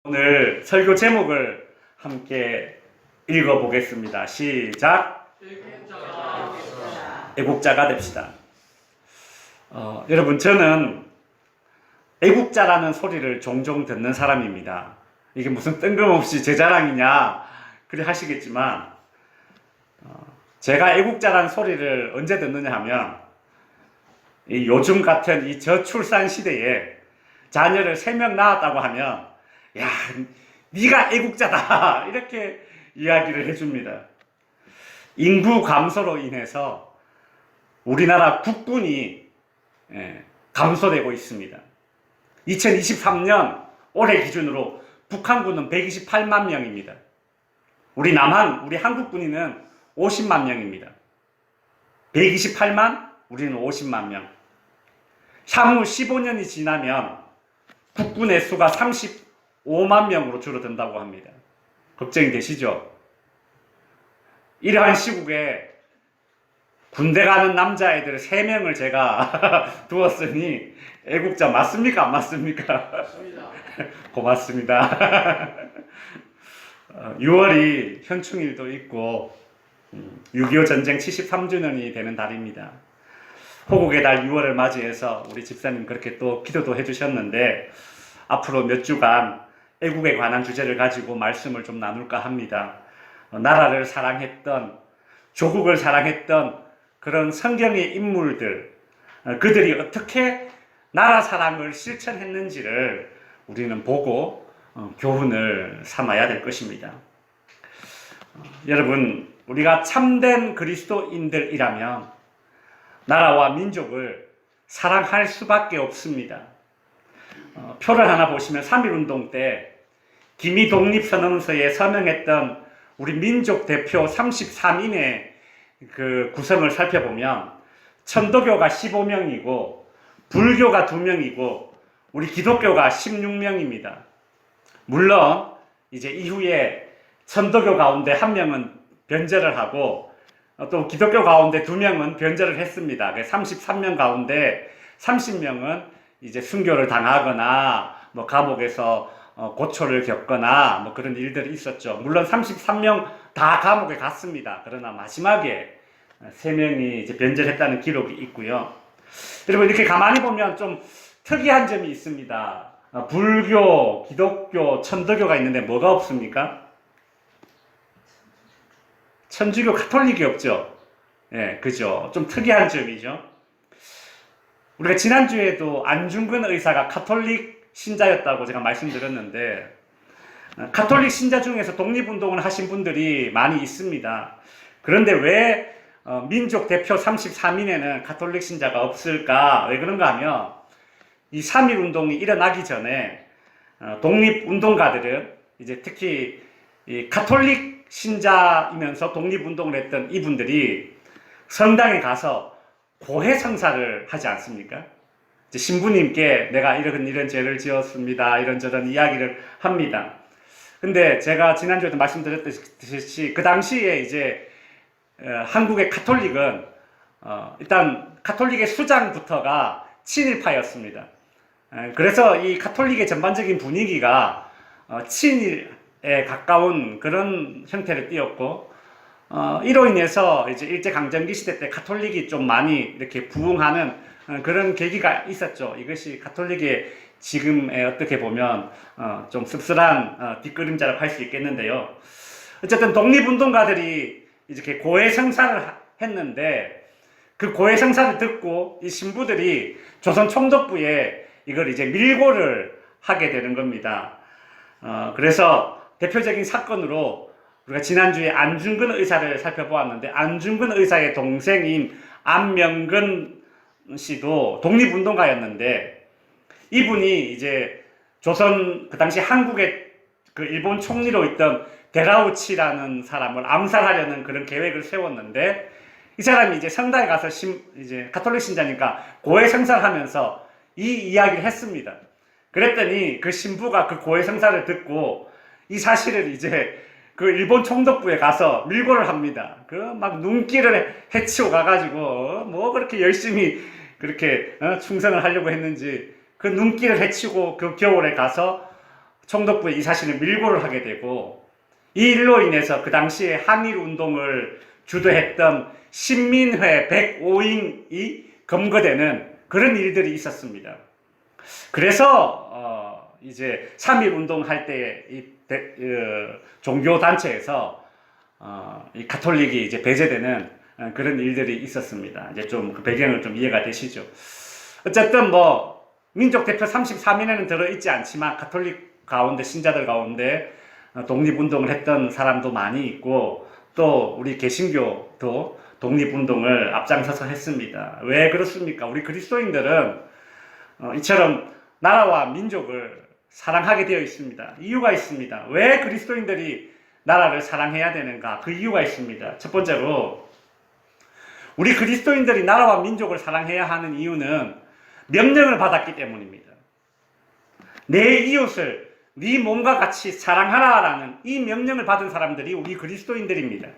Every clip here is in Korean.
오늘 설교 제목을 함께 읽어보겠습니다. 시작. 애국자가 됩시다. 여러분, 저는 애국자라는 소리를 종종 듣는 사람입니다. 이게 무슨 뜬금없이 제 자랑이냐 그래 하시겠지만, 제가 애국자라는 소리를 언제 듣느냐 하면, 이 요즘 같은 이 저출산 시대에 자녀를 3명 낳았다고 하면, 야, 네가 애국자다 이렇게 이야기를 해줍니다. 인구 감소로 인해서 우리나라 국군이 감소되고 있습니다. 2023년 올해 기준으로 북한군은 128만 명입니다. 우리 한국 군인은 50만 명입니다. 128만, 우리는 50만 명. 향후 15년이 지나면 국군의 수가 35만 명으로 줄어든다고 합니다. 걱정이 되시죠? 이러한 시국에 군대 가는 남자애들 3명을 제가 두었으니 애국자 맞습니까? 안 맞습니까? 맞습니다. 고맙습니다. 6월이 현충일도 있고 6.25 전쟁 73주년이 되는 달입니다. 호국의 달 6월을 맞이해서 우리 집사님 그렇게 또 기도도 해주셨는데, 앞으로 몇 주간 애국에 관한 주제를 가지고 말씀을 좀 나눌까 합니다. 나라를 사랑했던, 조국을 사랑했던 그런 성경의 인물들, 그들이 어떻게 나라 사랑을 실천했는지를 우리는 보고 교훈을 삼아야 될 것입니다. 여러분, 우리가 참된 그리스도인들이라면 나라와 민족을 사랑할 수밖에 없습니다. 표를 하나 보시면 3.1운동 때 기미 독립선언서에 서명했던 우리 민족 대표 33인의 그 구성을 살펴보면 천도교가 15명이고 불교가 2명이고 우리 기독교가 16명입니다. 물론 이제 이후에 천도교 가운데 1명은 변절을 하고 또 기독교 가운데 2명은 변절을 했습니다. 33명 가운데 30명은 이제 순교를 당하거나 뭐 감옥에서 고초를 겪거나 뭐 그런 일들이 있었죠. 물론 33명 다 감옥에 갔습니다. 그러나 마지막에 3명이 이제 변절했다는 기록이 있고요. 여러분, 이렇게 가만히 보면 좀 특이한 점이 있습니다. 불교, 기독교, 천도교가 있는데 뭐가 없습니까? 천주교, 가톨릭이 없죠. 예, 그죠. 좀 특이한 점이죠. 우리가 지난주에도 안중근 의사가 가톨릭 신자였다고 제가 말씀드렸는데, 가톨릭 신자 중에서 독립운동을 하신 분들이 많이 있습니다. 그런데 왜 민족 대표 33인에는 가톨릭 신자가 없을까? 왜 그런가 하면, 이 3.1운동이 일어나기 전에 독립운동가들은 이제 특히 이 가톨릭 신자이면서 독립운동을 했던 이분들이 성당에 가서 고해성사를 하지 않습니까? 이제 신부님께 내가 이런 죄를 지었습니다, 이런저런 이야기를 합니다. 근데 제가 지난주에도 말씀드렸듯이 그 당시에 이제 한국의 가톨릭은 일단 가톨릭의 수장부터가 친일파였습니다. 그래서 이 가톨릭의 전반적인 분위기가 친일에 가까운 그런 형태를 띠었고, 이로 인해서 이제 일제강점기 시대 때 가톨릭이 좀 많이 이렇게 부흥하는 그런 계기가 있었죠. 이것이 가톨릭의 지금의 어떻게 보면 좀 씁쓸한 뒷그림자라고 할 수 있겠는데요. 어쨌든 독립운동가들이 이렇게 고해성사를 했는데, 그 고해성사를 듣고 이 신부들이 조선 총독부에 이걸 이제 밀고를 하게 되는 겁니다. 그래서 대표적인 사건으로 우리가 지난주에 안중근 의사를 살펴보았는데, 안중근 의사의 동생인 안명근 씨도 독립운동가였는데, 이분이 이제 조선, 그 당시 한국의 그 일본 총리로 있던 데라우치라는 사람을 암살하려는 그런 계획을 세웠는데, 이 사람이 이제 성당에 가서 이제 가톨릭 신자니까 고해성사하면서 이 이야기를 했습니다. 그랬더니 그 신부가 그 고해성사를 듣고 이 사실을 이제 그 일본 총독부에 가서 밀고를 합니다. 그 막 눈길을 해치고 가가지고 뭐 그렇게 열심히 그렇게 충성을 하려고 했는지 그 눈길을 해치고 그 겨울에 가서 총독부에 이 사실을 밀고를 하게 되고, 이 일로 인해서 그 당시에 한일운동을 주도했던 신민회 105인이 검거되는 그런 일들이 있었습니다. 그래서 이제 3.1운동 할 때 이 종교단체에서 이 가톨릭이 이제 배제되는 그런 일들이 있었습니다. 이제 좀 그 배경을 좀 이해가 되시죠? 어쨌든 뭐 민족 대표 34명에는 들어있지 않지만 가톨릭 가운데, 신자들 가운데 독립운동을 했던 사람도 많이 있고, 또 우리 개신교도 독립운동을 앞장서서 했습니다. 왜 그렇습니까? 우리 그리스도인들은 이처럼 나라와 민족을 사랑하게 되어 있습니다. 이유가 있습니다. 왜 그리스도인들이 나라를 사랑해야 되는가? 그 이유가 있습니다. 첫 번째로, 우리 그리스도인들이 나라와 민족을 사랑해야 하는 이유는 명령을 받았기 때문입니다. 내 이웃을 네 몸과 같이 사랑하라라는 이 명령을 받은 사람들이 우리 그리스도인들입니다.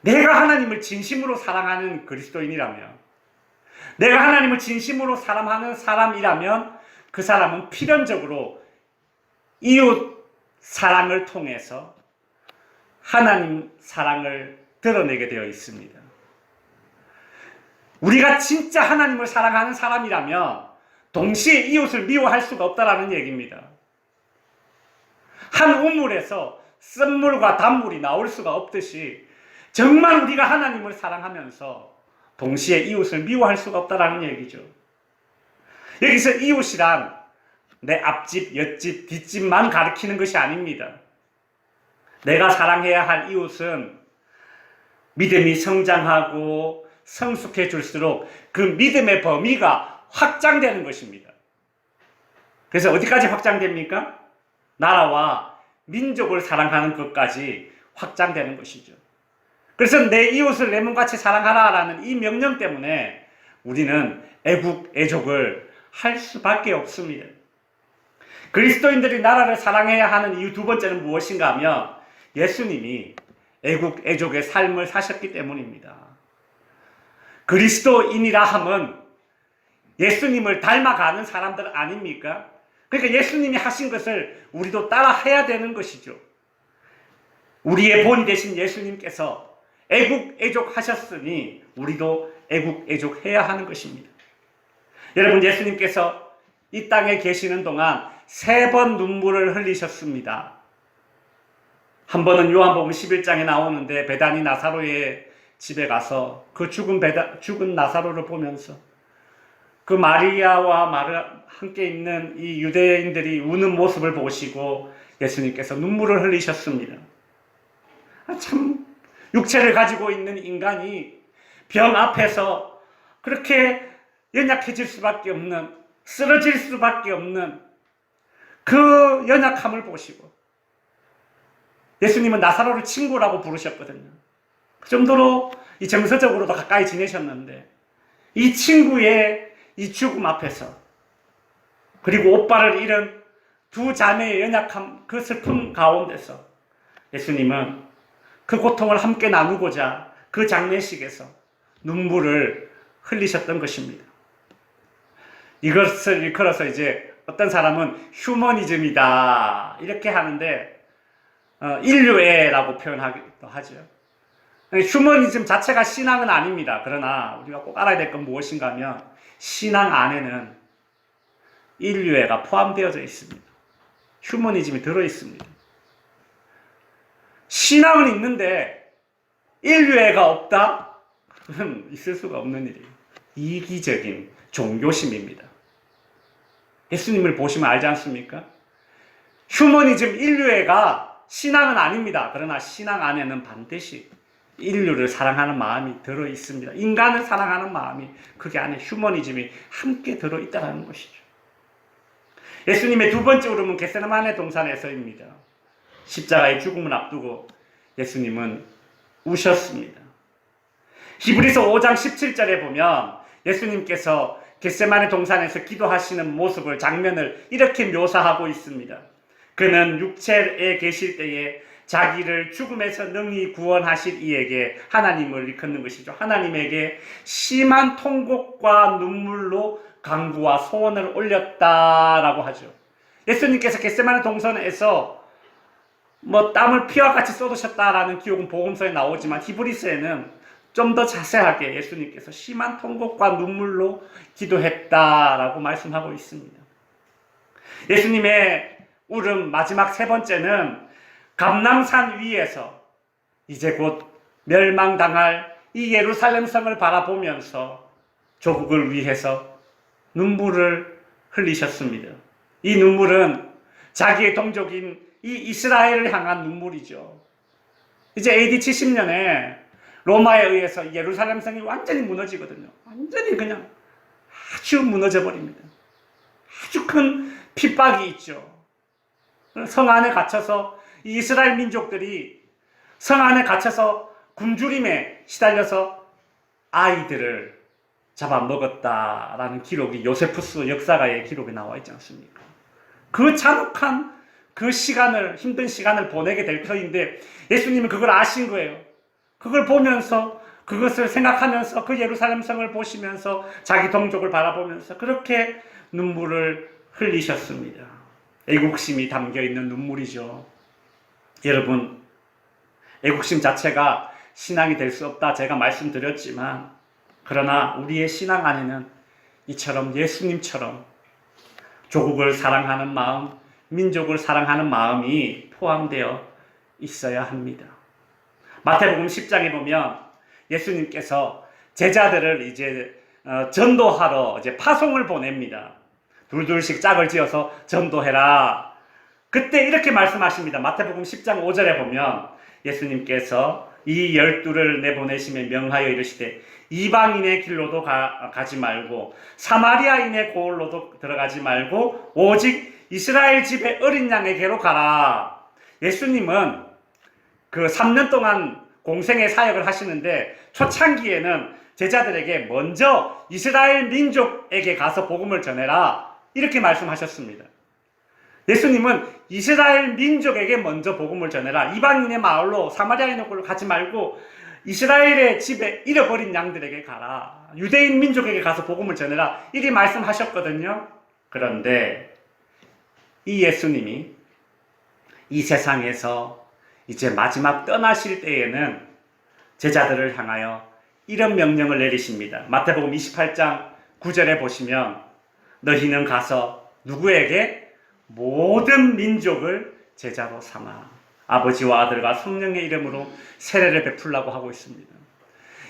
내가 하나님을 진심으로 사랑하는 그리스도인이라면, 내가 하나님을 진심으로 사랑하는 사람이라면 그 사람은 필연적으로 이웃 사랑을 통해서 하나님 사랑을 드러내게 되어 있습니다. 우리가 진짜 하나님을 사랑하는 사람이라면 동시에 이웃을 미워할 수가 없다라는 얘기입니다. 한 우물에서 쓴물과 단물이 나올 수가 없듯이 정말 우리가 하나님을 사랑하면서 동시에 이웃을 미워할 수가 없다라는 얘기죠. 여기서 이웃이란 내 앞집, 옆집, 뒷집만 가리키는 것이 아닙니다. 내가 사랑해야 할 이웃은 믿음이 성장하고 성숙해질수록 그 믿음의 범위가 확장되는 것입니다. 그래서 어디까지 확장됩니까? 나라와 민족을 사랑하는 것까지 확장되는 것이죠. 그래서 내 이웃을 내 몸같이 사랑하라라는 이 명령 때문에 우리는 애국, 애족을 할 수밖에 없습니다. 그리스도인들이 나라를 사랑해야 하는 이유 두 번째는 무엇인가 하면 예수님이 애국, 애족의 삶을 사셨기 때문입니다. 그리스도인이라 함은 예수님을 닮아가는 사람들 아닙니까? 그러니까 예수님이 하신 것을 우리도 따라 해야 되는 것이죠. 우리의 본이 되신 예수님께서 애국, 애족 하셨으니 우리도 애국, 애족 해야 하는 것입니다. 여러분, 예수님께서 이 땅에 계시는 동안 3번 눈물을 흘리셨습니다. 한 번은 요한복음 11장에 나오는데 베다니 나사로의 집에 가서 그 죽은 나사로를 보면서 그 마리아와 함께 있는 이 유대인들이 우는 모습을 보시고 예수님께서 눈물을 흘리셨습니다. 참, 육체를 가지고 있는 인간이 병 앞에서 그렇게 연약해질 수밖에 없는, 쓰러질 수밖에 없는 그 연약함을 보시고 예수님은 나사로를 친구라고 부르셨거든요. 그 정도로 이 정서적으로도 가까이 지내셨는데 이 친구의 이 죽음 앞에서, 그리고 오빠를 잃은 두 자매의 연약함, 그 슬픔 가운데서 예수님은 그 고통을 함께 나누고자 그 장례식에서 눈물을 흘리셨던 것입니다. 이것을 일컬어서 이제 어떤 사람은 휴머니즘이다 이렇게 하는데 인류애라고 표현하기도 하죠. 휴머니즘 자체가 신앙은 아닙니다. 그러나 우리가 꼭 알아야 될 건 무엇인가 하면 신앙 안에는 인류애가 포함되어져 있습니다. 휴머니즘이 들어있습니다. 신앙은 있는데 인류애가 없다? 그건 있을 수가 없는 일이에요. 이기적인 종교심입니다. 예수님을 보시면 알지 않습니까? 휴머니즘, 인류애가 신앙은 아닙니다. 그러나 신앙 안에는 반드시 인류를 사랑하는 마음이 들어있습니다. 인간을 사랑하는 마음이 그게 안에 휴머니즘이 함께 들어있다는 것이죠. 예수님의 두 번째 울음은 겟세마네 동산에서입니다. 십자가의 죽음을 앞두고 예수님은 우셨습니다. 히브리서 5장 17절에 보면 예수님께서 겟세마네 동산에서 기도하시는 모습을, 장면을 이렇게 묘사하고 있습니다. 그는 육체에 계실 때에 자기를 죽음에서 능히 구원하실 이에게, 하나님을 일컫는 것이죠. 하나님에게 심한 통곡과 눈물로 간구와 소원을 올렸다라고 하죠. 예수님께서 겟세마네 동산에서 뭐 땀을 피와 같이 쏟으셨다라는 기록은 복음서에 나오지만 히브리서에는 좀 더 자세하게 예수님께서 심한 통곡과 눈물로 기도했다라고 말씀하고 있습니다. 예수님의 울음 마지막 세 번째는 감람산 위에서 이제 곧 멸망당할 이 예루살렘 성을 바라보면서 조국을 위해서 눈물을 흘리셨습니다. 이 눈물은 자기의 동족인 이 이스라엘을 향한 눈물이죠. 이제 AD 70년에 로마에 의해서 예루살렘 성이 완전히 무너지거든요. 완전히 그냥 아주 무너져 버립니다. 아주 큰 핍박이 있죠. 성 안에 갇혀서 이스라엘 민족들이 성 안에 갇혀서 굶주림에 시달려서 아이들을 잡아먹었다라는 기록이 요세푸스 역사가의 기록에 나와 있지 않습니까? 그 잔혹한 그 시간을, 힘든 시간을 보내게 될 터인데 예수님은 그걸 아신 거예요. 그걸 보면서, 그것을 생각하면서, 그 예루살렘 성을 보시면서 자기 동족을 바라보면서 그렇게 눈물을 흘리셨습니다. 애국심이 담겨있는 눈물이죠. 여러분, 애국심 자체가 신앙이 될 수 없다 제가 말씀드렸지만, 그러나 우리의 신앙 안에는 이처럼 예수님처럼 조국을 사랑하는 마음, 민족을 사랑하는 마음이 포함되어 있어야 합니다. 마태복음 10장에 보면 예수님께서 제자들을 이제 전도하러 이제 파송을 보냅니다. 둘둘씩 짝을 지어서 전도해라. 그때 이렇게 말씀하십니다. 마태복음 10장 5절에 보면 예수님께서 이 12를 내보내심에 명하여 이르시되 이방인의 길로도 가지 말고 사마리아인의 고을로도 들어가지 말고 오직 이스라엘 집의 어린 양에게로 가라. 예수님은 그 3년 동안 공생의 사역을 하시는데 초창기에는 제자들에게 먼저 이스라엘 민족에게 가서 복음을 전해라. 이렇게 말씀하셨습니다. 예수님은 이스라엘 민족에게 먼저 복음을 전해라. 이방인의 마을로 사마리아인의 고을로 가지 말고 이스라엘의 집에 잃어버린 양들에게 가라. 유대인 민족에게 가서 복음을 전해라. 이리 말씀하셨거든요. 그런데 이 예수님이 이 세상에서 이제 마지막 떠나실 때에는 제자들을 향하여 이런 명령을 내리십니다. 마태복음 28장 9절에 보시면 너희는 가서 누구에게? 모든 민족을 제자로 삼아 아버지와 아들과 성령의 이름으로 세례를 베풀라고 하고 있습니다.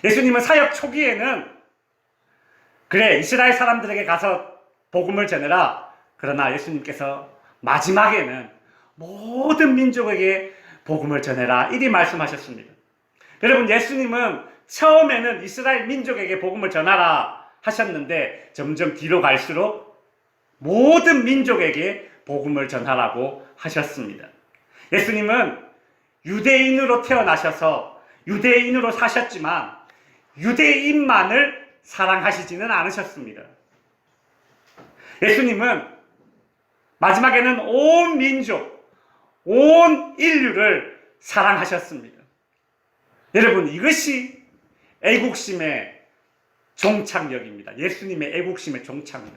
예수님은 사역 초기에는 그래 이스라엘 사람들에게 가서 복음을 전해라. 그러나 예수님께서 마지막에는 모든 민족에게 복음을 전해라. 이리 말씀하셨습니다. 여러분, 예수님은 처음에는 이스라엘 민족에게 복음을 전하라 하셨는데 점점 뒤로 갈수록 모든 민족에게 복음을 전하라고 하셨습니다. 예수님은 유대인으로 태어나셔서 유대인으로 사셨지만 유대인만을 사랑하시지는 않으셨습니다. 예수님은 마지막에는 온 민족, 온 인류를 사랑하셨습니다. 여러분, 이것이 애국심의 종착역입니다. 예수님의 애국심의 종착역.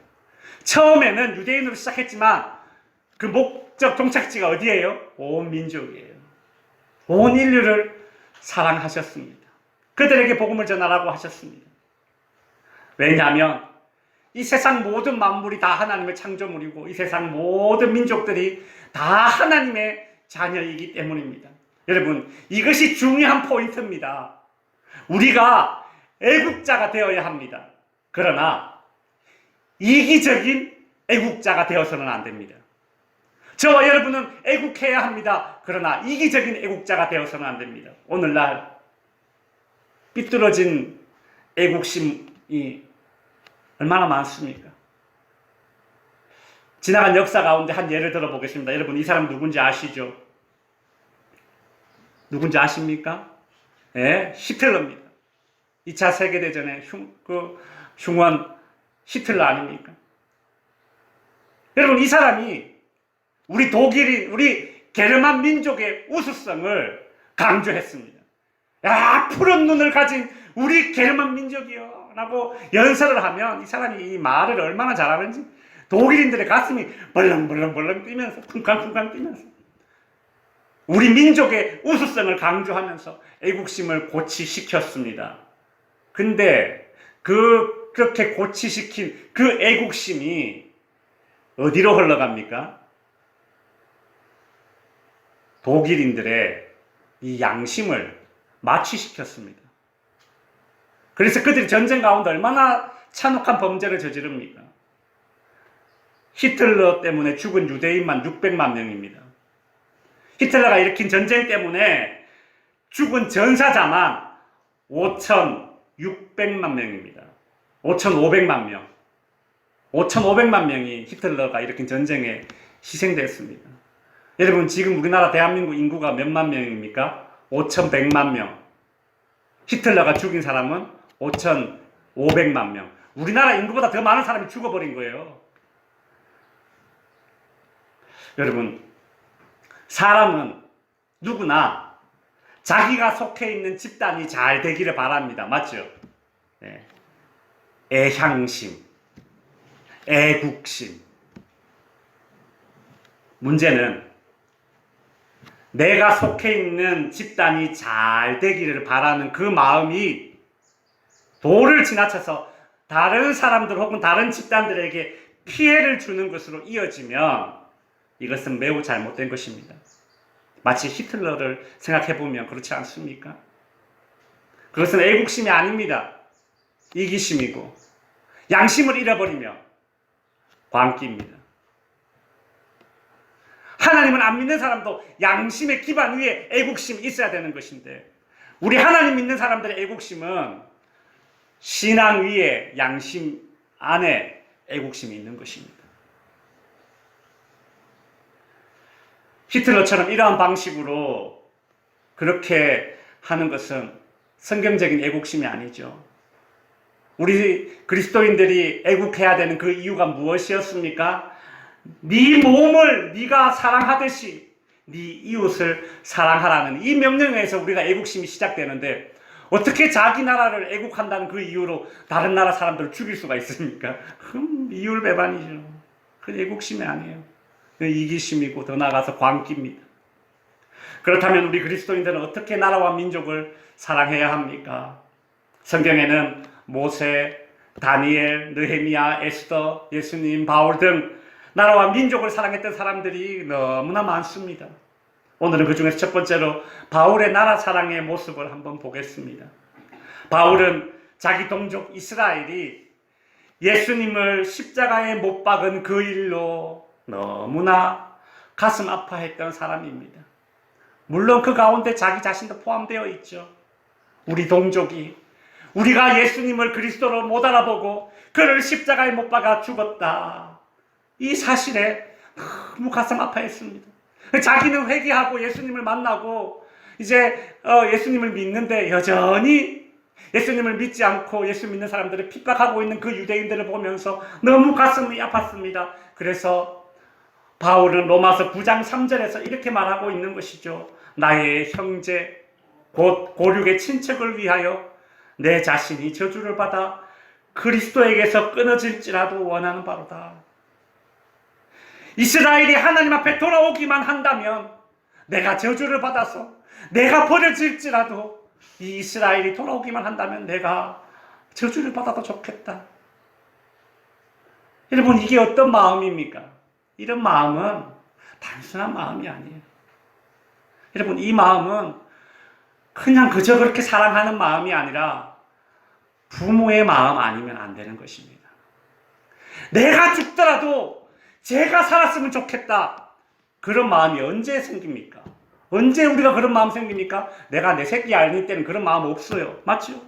처음에는 유대인으로 시작했지만 그 목적 종착지가 어디예요? 온 민족이에요. 온 인류를 사랑하셨습니다. 그들에게 복음을 전하라고 하셨습니다. 왜냐하면 이 세상 모든 만물이 다 하나님의 창조물이고 이 세상 모든 민족들이 다 하나님의 자녀이기 때문입니다. 여러분, 이것이 중요한 포인트입니다. 우리가 애국자가 되어야 합니다. 그러나 이기적인 애국자가 되어서는 안 됩니다. 저와 여러분은 애국해야 합니다. 그러나 이기적인 애국자가 되어서는 안 됩니다. 오늘날 삐뚤어진 애국심이 얼마나 많습니까? 지나간 역사 가운데 한 예를 들어보겠습니다. 여러분, 이 사람 누군지 아시죠? 누군지 아십니까? 예, 히틀러입니다. 2차 세계대전의 흉원 히틀러 아닙니까? 여러분, 이 사람이 우리 독일인, 우리 게르만 민족의 우수성을 강조했습니다. 야, 푸른 눈을 가진 우리 게르만 민족이요 라고 연설을 하면 이 사람이 이 말을 얼마나 잘하는지 독일인들의 가슴이 벌렁벌렁벌렁 뛰면서 쿵쾅쿵쾅 뛰면서 우리 민족의 우수성을 강조하면서 애국심을 고취시켰습니다. 근데 그렇게 고취시킨 그 애국심이 어디로 흘러갑니까? 독일인들의 이 양심을 마취시켰습니다. 그래서 그들이 전쟁 가운데 얼마나 잔혹한 범죄를 저지릅니까? 히틀러 때문에 죽은 유대인만 600만 명입니다. 히틀러가 일으킨 전쟁 때문에 죽은 전사자만 5,600만 명입니다. 5,500만 명. 5,500만 명이 히틀러가 일으킨 전쟁에 희생됐습니다. 여러분, 지금 우리나라 대한민국 인구가 몇만 명입니까? 5,100만 명. 히틀러가 죽인 사람은 5,500만 명. 우리나라 인구보다 더 많은 사람이 죽어버린 거예요. 여러분, 사람은 누구나 자기가 속해 있는 집단이 잘 되기를 바랍니다. 맞죠? 네. 애향심, 애국심. 문제는 내가 속해 있는 집단이 잘 되기를 바라는 그 마음이 도를 지나쳐서 다른 사람들 혹은 다른 집단들에게 피해를 주는 것으로 이어지면 이것은 매우 잘못된 것입니다. 마치 히틀러를 생각해보면 그렇지 않습니까? 그것은 애국심이 아닙니다. 이기심이고 양심을 잃어버리며 광기입니다. 하나님은 안 믿는 사람도 양심의 기반 위에 애국심이 있어야 되는 것인데 우리 하나님 믿는 사람들의 애국심은 신앙 위에 양심 안에 애국심이 있는 것입니다. 히틀러처럼 이러한 방식으로 그렇게 하는 것은 성경적인 애국심이 아니죠. 우리 그리스도인들이 애국해야 되는 그 이유가 무엇이었습니까? 네 몸을 네가 사랑하듯이 네 이웃을 사랑하라는 이 명령에서 우리가 애국심이 시작되는데 어떻게 자기 나라를 애국한다는 그 이유로 다른 나라 사람들을 죽일 수가 있습니까? 그럼 이율배반이죠. 그건 애국심이 아니에요. 이기심이고 더 나아가서 광기입니다. 그렇다면 우리 그리스도인들은 어떻게 나라와 민족을 사랑해야 합니까? 성경에는 모세, 다니엘, 느헤미야, 에스더, 예수님, 바울 등 나라와 민족을 사랑했던 사람들이 너무나 많습니다. 오늘은 그 중에서 첫 번째로 바울의 나라 사랑의 모습을 한번 보겠습니다. 바울은 자기 동족 이스라엘이 예수님을 십자가에 못 박은 그 일로 너무나 가슴 아파했던 사람입니다. 물론 그 가운데 자기 자신도 포함되어 있죠. 우리 동족이 우리가 예수님을 그리스도로 못 알아보고 그를 십자가에 못 박아 죽었다. 이 사실에 너무 가슴 아파했습니다. 자기는 회개하고 예수님을 만나고 이제 예수님을 믿는데 여전히 예수님을 믿지 않고 예수 믿는 사람들을 핍박하고 있는 그 유대인들을 보면서 너무 가슴이 아팠습니다. 그래서 바울은 로마서 9장 3절에서 이렇게 말하고 있는 것이죠. 나의 형제 곧 고륙의 친척을 위하여 내 자신이 저주를 받아 그리스도에게서 끊어질지라도 원하는 바로다. 이스라엘이 하나님 앞에 돌아오기만 한다면 내가 저주를 받아서 내가 버려질지라도 이 이스라엘이 돌아오기만 한다면 내가 저주를 받아도 좋겠다. 여러분, 이게 어떤 마음입니까? 이런 마음은 단순한 마음이 아니에요. 여러분, 이 마음은 그냥 그저 그렇게 사랑하는 마음이 아니라 부모의 마음 아니면 안 되는 것입니다. 내가 죽더라도 제가 살았으면 좋겠다. 그런 마음이 언제 생깁니까? 언제 우리가 그런 마음 생깁니까? 내가 내 새끼 아닐 때는 그런 마음 없어요. 맞죠?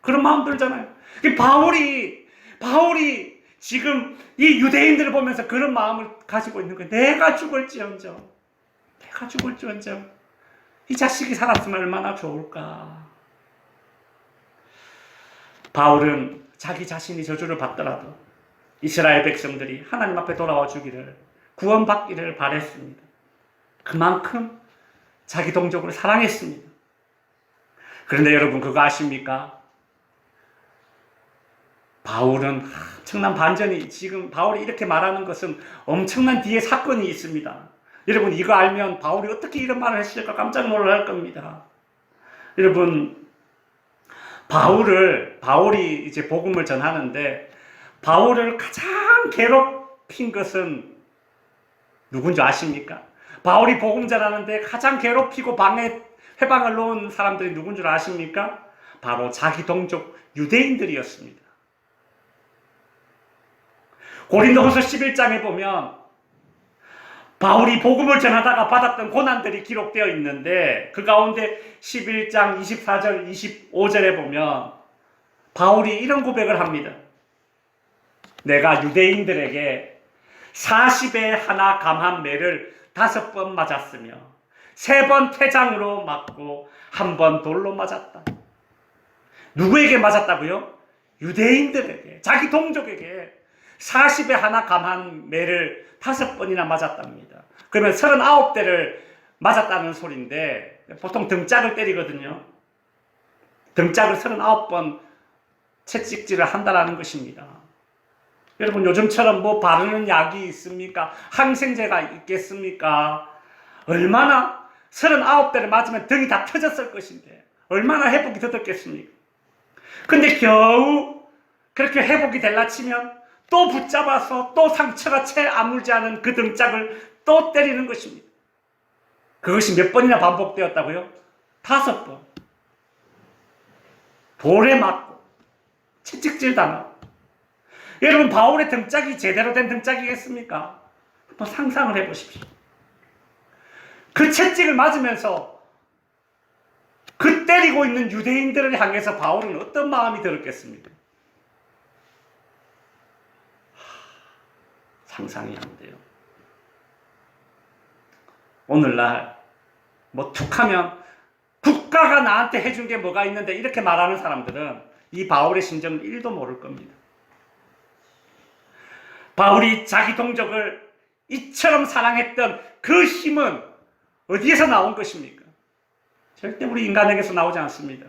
그런 마음 들잖아요. 바울이 지금 이 유대인들을 보면서 그런 마음을 가지고 있는 거예요. 내가 죽을지언정 이 자식이 살았으면 얼마나 좋을까. 바울은 자기 자신이 저주를 받더라도 이스라엘 백성들이 하나님 앞에 돌아와 주기를, 구원받기를 바랬습니다. 그만큼 자기 동족을 사랑했습니다. 그런데 여러분, 그거 아십니까? 바울은 엄청난 반전이, 지금 바울이 이렇게 말하는 것은 엄청난 뒤에 사건이 있습니다. 여러분, 이거 알면 바울이 어떻게 이런 말을 했을까 깜짝 놀랄 겁니다. 여러분, 바울이 이제 복음을 전하는데, 바울을 가장 괴롭힌 것은 누군지 아십니까? 바울이 복음 전하는데 가장 괴롭히고 회방을 놓은 사람들이 누군 줄 아십니까? 바로 자기 동족 유대인들이었습니다. 고린도후서 11장에 보면 바울이 복음을 전하다가 받았던 고난들이 기록되어 있는데, 그 가운데 11장 24절 25절에 보면 바울이 이런 고백을 합니다. 내가 유대인들에게 40에 하나 감한 매를 5번 맞았으며 3번 퇴장으로 맞고 1번 돌로 맞았다. 누구에게 맞았다고요? 유대인들에게, 자기 동족에게 40에 하나 감한 매를 5번이나 맞았답니다. 그러면 39대를 맞았다는 소리인데, 보통 등짝을 때리거든요. 등짝을 39번 채찍질을 한다는 것입니다. 여러분, 요즘처럼 뭐 바르는 약이 있습니까? 항생제가 있겠습니까? 얼마나 39대를 맞으면 등이 다 터졌을 것인데 얼마나 회복이 더뎠겠습니까? 근데 겨우 그렇게 회복이 될라 치면 또 붙잡아서 또 상처가 채 아물지 않은 그 등짝을 또 때리는 것입니다. 그것이 몇 번이나 반복되었다고요? 5번. 돌에 맞고 채찍질 당하고. 여러분, 바울의 등짝이 제대로 된 등짝이겠습니까? 한번 상상을 해보십시오. 그 채찍을 맞으면서 그 때리고 있는 유대인들을 향해서 바울은 어떤 마음이 들었겠습니까? 상상이 안 돼요. 오늘날 뭐 툭하면 국가가 나한테 해준 게 뭐가 있는데 이렇게 말하는 사람들은 이 바울의 심정을 1도 모를 겁니다. 바울이 자기 동족을 이처럼 사랑했던 그 힘은 어디에서 나온 것입니까? 절대 우리 인간에게서 나오지 않습니다.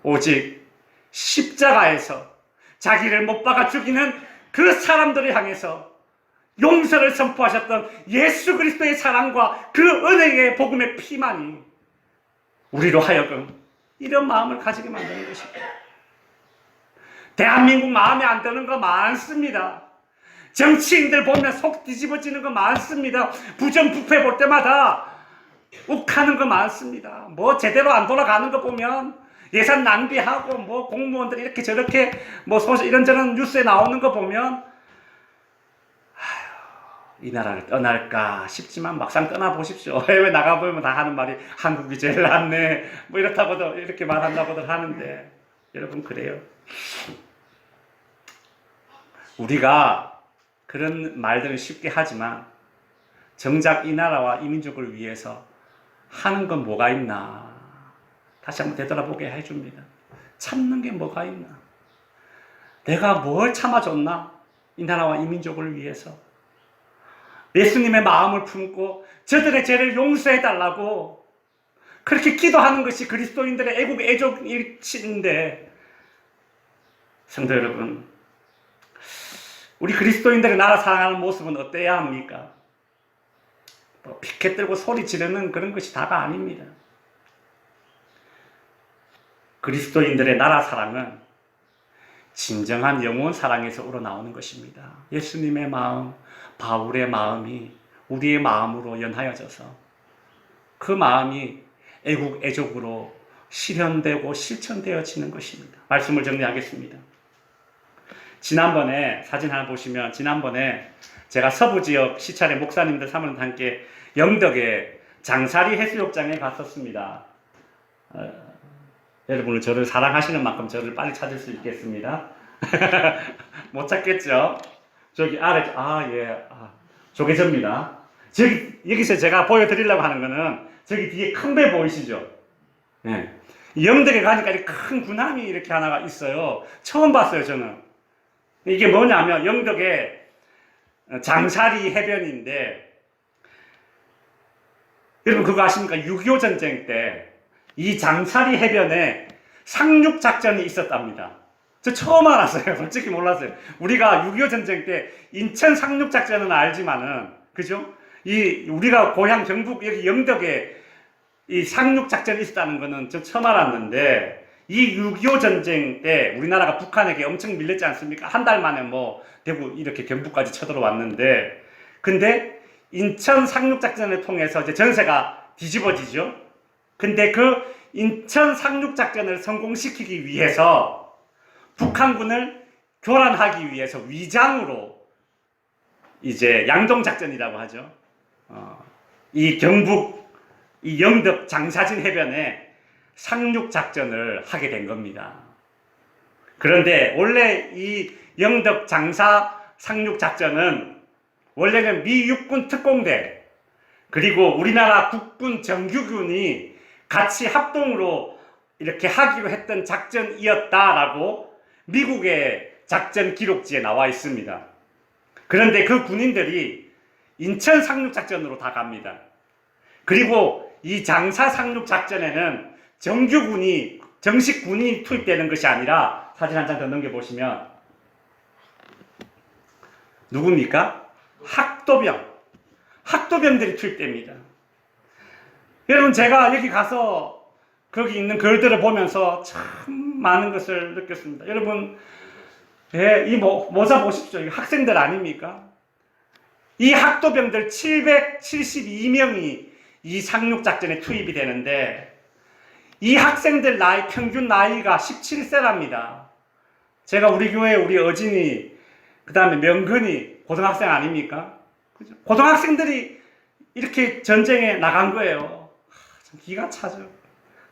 오직 십자가에서 자기를 못 박아 죽이는 그 사람들을 향해서 용서를 선포하셨던 예수 그리스도의 사랑과 그 은혜의 복음의 피만이 우리로 하여금 이런 마음을 가지게 만드는 것입니다. 대한민국 마음에 안 드는 거 많습니다. 정치인들 보면 속 뒤집어지는 거 많습니다. 부정부패 볼 때마다 욱하는 거 많습니다. 뭐 제대로 안 돌아가는 거 보면 예산 낭비하고 뭐 공무원들이 이렇게 저렇게 뭐 이런저런 뉴스에 나오는 거 보면 이 나라를 떠날까 싶지만 막상 떠나보십시오. 해외 나가보면 다 하는 말이 한국이 제일 낫네 뭐 이렇다고도 이렇게 말한다고들 하는데, 여러분, 그래요. 우리가 그런 말들을 쉽게 하지만 정작 이 나라와 이 민족을 위해서 하는 건 뭐가 있나 다시 한번 되돌아보게 해줍니다. 참는 게 뭐가 있나? 내가 뭘 참아줬나? 이 나라와 이 민족을 위해서. 예수님의 마음을 품고 저들의 죄를 용서해달라고 그렇게 기도하는 것이 그리스도인들의 애국 애족일치인데, 성도 여러분, 우리 그리스도인들의 나라 사랑하는 모습은 어때야 합니까? 뭐 피켓 들고 소리 지르는 그런 것이 다가 아닙니다. 그리스도인들의 나라 사랑은 진정한 영혼 사랑에서 우러나오는 것입니다. 예수님의 마음, 바울의 마음이 우리의 마음으로 연하여져서 그 마음이 애국 애족으로 실현되고 실천되어지는 것입니다. 말씀을 정리하겠습니다. 지난번에 사진 하나 보시면, 지난번에 제가 서부지역 시찰의 목사님들 사모님과 함께 영덕의 장사리 해수욕장에 갔었습니다. 여러분은 저를 사랑하시는 만큼 저를 빨리 찾을 수 있겠습니다. 못 찾겠죠? 저기 아래, 조개접니다. 여기서 제가 보여드리려고 하는 거는 저기 뒤에 큰 배 보이시죠? 네. 영덕에 가니까 이렇게 큰 군함이 이렇게 하나가 있어요. 처음 봤어요, 저는. 이게 뭐냐면 영덕의 장사리 해변인데, 여러분 그거 아십니까? 6.25 전쟁 때 이 장사리 해변에 상륙작전이 있었답니다. 저 처음 알았어요. 솔직히 몰랐어요. 우리가 6.25 전쟁 때 인천 상륙작전은 알지만은, 그죠? 우리가 고향 경북 여기 영덕에 이 상륙작전이 있었다는 거는 저 처음 알았는데, 이 6.25 전쟁 때 우리나라가 북한에게 엄청 밀렸지 않습니까? 한 달 만에 뭐 대구 이렇게 경북까지 쳐들어왔는데, 근데 인천 상륙작전을 통해서 이제 전세가 뒤집어지죠. 근데 그 인천 상륙작전을 성공시키기 위해서 북한군을 교란하기 위해서 위장으로 이제 양동작전이라고 하죠. 이 경북, 이 영덕 장사진 해변에 상륙작전을 하게 된 겁니다. 그런데 원래 이 영덕 장사 상륙작전은 원래는 미 육군 특공대 그리고 우리나라 국군 정규군이 같이 합동으로 이렇게 하기로 했던 작전이었다라고 미국의 작전 기록지에 나와 있습니다. 그런데 그 군인들이 인천 상륙작전으로 다 갑니다. 그리고 이 장사 상륙작전에는 정식 군이 투입되는 것이 아니라, 사진 한 장 더 넘겨보시면 누굽니까? 학도병들이 투입됩니다. 여러분, 제가 여기 가서 거기 있는 걸들을 보면서 참 많은 것을 느꼈습니다. 여러분, 이 모자 보십시오. 이거 학생들 아닙니까? 이 학도병들 772명이 이 상륙작전에 투입이 되는데, 이 학생들 평균 나이가 17세랍니다. 제가 우리 교회 우리 어진이, 그 다음에 명근이 고등학생 아닙니까? 그죠? 고등학생들이 이렇게 전쟁에 나간 거예요. 참 기가 차죠.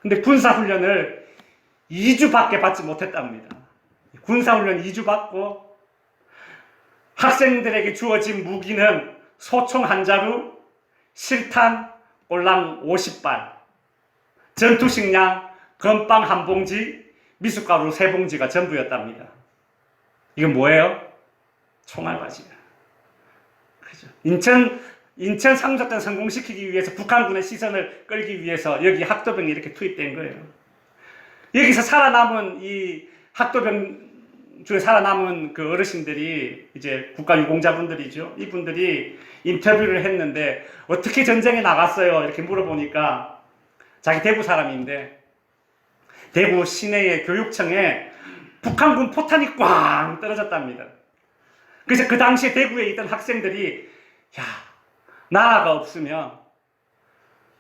근데 군사훈련을 2주밖에 받지 못했답니다. 군사훈련 2주 받고 학생들에게 주어진 무기는 소총 한 자루, 실탄, 올랑 50발, 전투식량, 건빵 한 봉지, 미숫가루 3봉지가 전부였답니다. 이건 뭐예요? 총알바지가. 그죠? 인천 상륙작전 성공시키기 위해서 북한군의 시선을 끌기 위해서 여기 학도병이 이렇게 투입된 거예요. 여기서 살아남은 이 학도병 중에 살아남은 그 어르신들이 이제 국가유공자분들이죠. 이분들이 인터뷰를 했는데 어떻게 전쟁에 나갔어요? 이렇게 물어보니까 자기 대구 사람인데 대구 시내의 교육청에 북한군 포탄이 꽝 떨어졌답니다. 그래서 그 당시에 대구에 있던 학생들이 나라가 없으면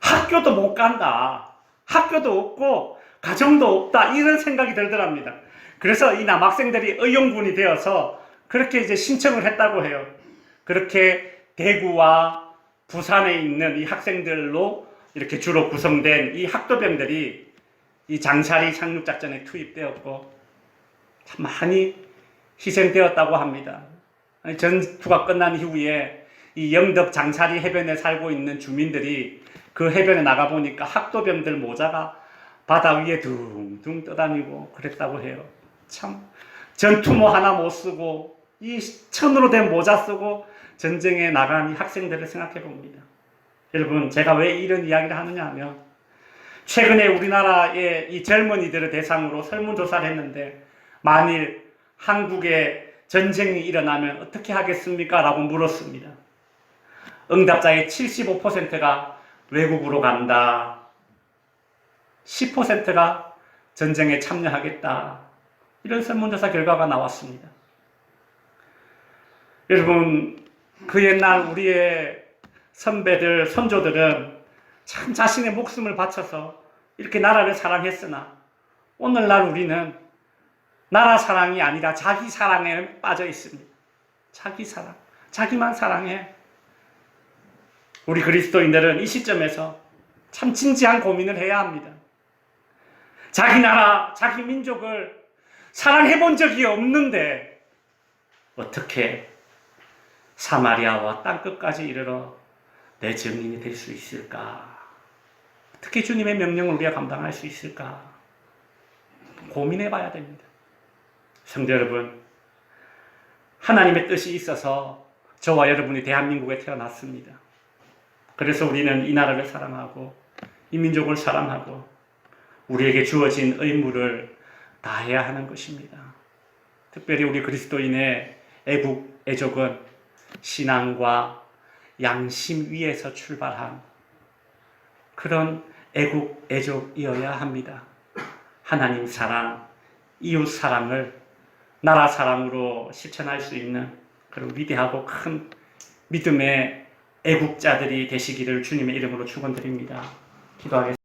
학교도 못 간다. 학교도 없고 가정도 없다. 이런 생각이 들더랍니다. 그래서 이 남학생들이 의용군이 되어서 그렇게 이제 신청을 했다고 해요. 그렇게 대구와 부산에 있는 이 학생들로 이렇게 주로 구성된 이 학도병들이 이 장사리 상륙작전에 투입되었고 참 많이 희생되었다고 합니다. 전투가 끝난 이후에 이 영덕 장사리 해변에 살고 있는 주민들이 그 해변에 나가보니까 학도병들 모자가 바다 위에 둥둥 떠다니고 그랬다고 해요. 참 전투모 하나 못 쓰고 이 천으로 된 모자 쓰고 전쟁에 나간 이 학생들을 생각해 봅니다. 여러분, 제가 왜 이런 이야기를 하느냐 하면 최근에 우리나라의 이 젊은이들을 대상으로 설문조사를 했는데 만일 한국에 전쟁이 일어나면 어떻게 하겠습니까? 라고 물었습니다. 응답자의 75%가 외국으로 간다. 10%가 전쟁에 참여하겠다. 이런 설문조사 결과가 나왔습니다. 여러분, 그 옛날 우리의 선배들, 선조들은 참 자신의 목숨을 바쳐서 이렇게 나라를 사랑했으나 오늘날 우리는 나라 사랑이 아니라 자기 사랑에 빠져 있습니다. 자기 사랑, 자기만 사랑해. 우리 그리스도인들은 이 시점에서 참 진지한 고민을 해야 합니다. 자기 나라, 자기 민족을 사랑해 본 적이 없는데 어떻게 사마리아와 땅끝까지 이르러 내 증인이 될 수 있을까? 어떻게 주님의 명령을 우리가 감당할 수 있을까? 고민해 봐야 됩니다. 성도 여러분, 하나님의 뜻이 있어서 저와 여러분이 대한민국에 태어났습니다. 그래서 우리는 이 나라를 사랑하고 이 민족을 사랑하고 우리에게 주어진 의무를 다해야 하는 것입니다. 특별히 우리 그리스도인의 애국, 애족은 신앙과 양심 위에서 출발한 그런 애국, 애족이어야 합니다. 하나님 사랑, 이웃 사랑을 나라 사랑으로 실천할 수 있는 그런 위대하고 큰 믿음의 애국자들이 되시기를 주님의 이름으로 축원드립니다. 기도하겠습니다.